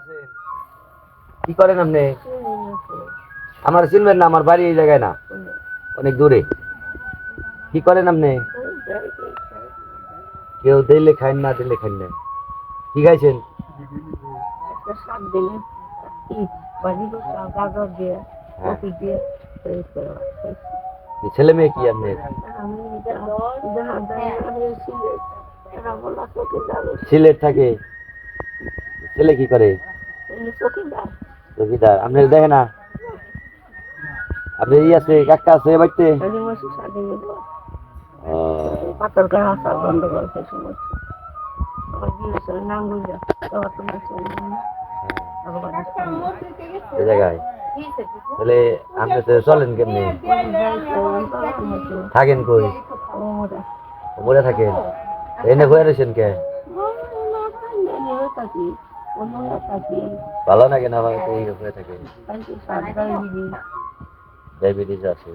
আছেন? কি করেন আপনি? আমার চিনবেন না, আমার বাড়ি এই জায়গায় না, অনেক দূরে। কি করেন আপনি? কেউ দিলে খাইন, না দিলে খাইন না। কি খাইছেন? ছেলে মেয়ে কি আপনার? সিলেট থাকে। ছেলে কি করে? চকিদার। আপনার দেখে না? আপনার ই আছে, কাকা আছে বাড়িতে? এই জায়গায় তাহলে আপনি তো চলেন কেমনি? থাকেন কই? ওপরে থাকেন। এনে হয়ে রয়েছেন কে? ভালো নাকি না? ভালো এই হয়ে থাকে। ডায়াবেটিস আছে,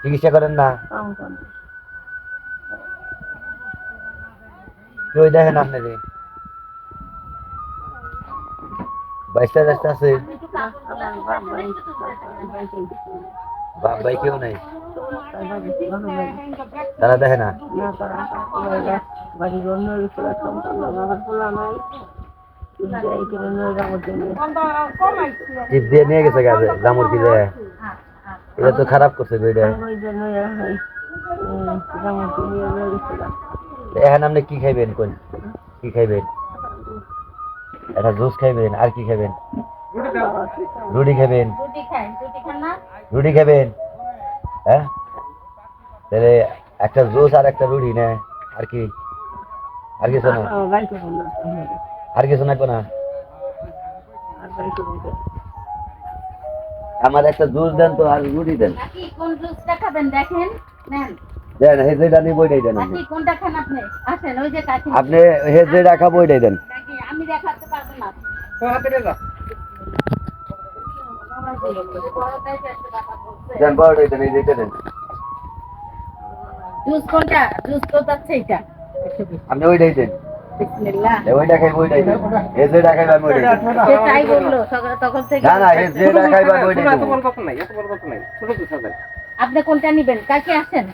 চিকিৎসা করেন না? কেউ দেখেন আপনাকে? বাইশটা রাস্তা আছে, বাপ ভাই কেউ নাই, তারা দেখে না? টিপ দিয়ে নিয়ে গেছে গাছে জামুর কি যায়, এটা তো খারাপ করছে বইটা। এখন আপনি কি খাইবেন? কোন কি খাইবেন? একটা জুস খাইবেন, আর কি খাইবেন? রুটি খাবেন? রুটি খাবেন? হ্যাঁ, তাহলে একটা জুস আর একটা রুটি না, আর কি? আর কিছু না? আর কিছু লাগবে না? আমার একটা জুস দেন তো, আর রুটি দেন। কোন জুসটা খাবেন দেখেন, নেন। দেন, হে যেটা নিব ওইটাই দেন। আপনি কোনটা খান? আপনি আসেন, ওই যে কাকি। আপনি হে যেটা খাবো ওইটাই দেন। আমি দেখাতে পারবো না। দেন বড়টাই দেন, এই যেটা দেন। জুস কোনটা? জুস তো যাচ্ছে এটা। আপনি ওইটাই দেন। বিসমিল্লাহ। ওইটা খাইবো ওইটাই দেন। হে যেটা খাইবো আমি ওইটাই দেন। সে তাই বললো তখন থেকে। না না, হে যেটা খাইবো আমি ওইটাই দেন। আপনি কোনটা নেবেন? কাকি আসেন।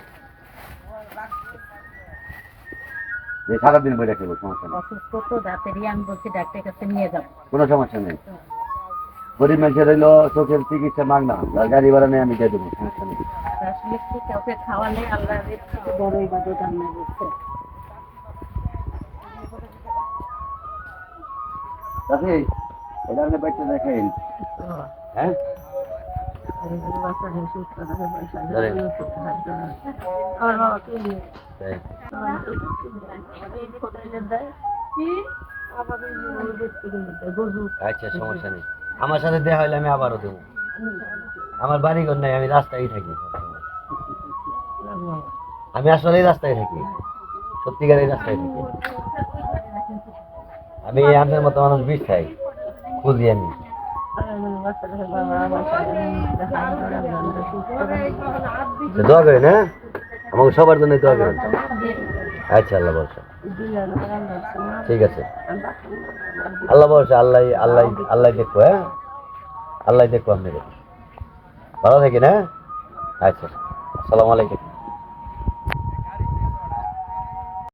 যে সারাদিন বইটা খাইবো, সমস্যা নেই। অসুস্থ তো দাঁতেরই, আমি বলছি ডাক্তারের কাছে নিয়ে যাবো। কোনো সমস্যা নেই। গরিব মানুষের হইলো চোখের চিকিৎসা মাগনা, গাড়ি ভাড়া নেই আমি দিয়ে দেবো, সমস্যা নেই। আসলে কি কাউকে খাওয়ালে আল্লাহর থেকে বড় ইবাদত আল্লাহ বলছে। কাকি, এটা আপনি বাচ্চা দেখেন। হ্যাঁ, আচ্ছা সমস্যা নেই। আমার সাথে দেখা হইলে আমি আবারও দেবো। আমার বাড়িঘর নাই, আমি রাস্তায় থাকি। আমি আসলে রাস্তায় থাকি, সত্যিকারের রাস্তায় থাকি। আমি আপনার মতো মানুষ বিষ খাই, বুঝি আমি। দোয়া করেন, হ্যাঁ, আমাকে সবার জন্য দোয়া করেন। আচ্ছা, আল্লাহ বর্ষা। ঠিক আছে, আল্লাহ বর্ষা। আল্লাহ আল্লাহ আল্লাহ দেখবো, হ্যাঁ, আল্লাহ দেখবো আপনাদের। ভালো থাকেন, হ্যাঁ। আচ্ছা, আসসালামু আলাইকুম।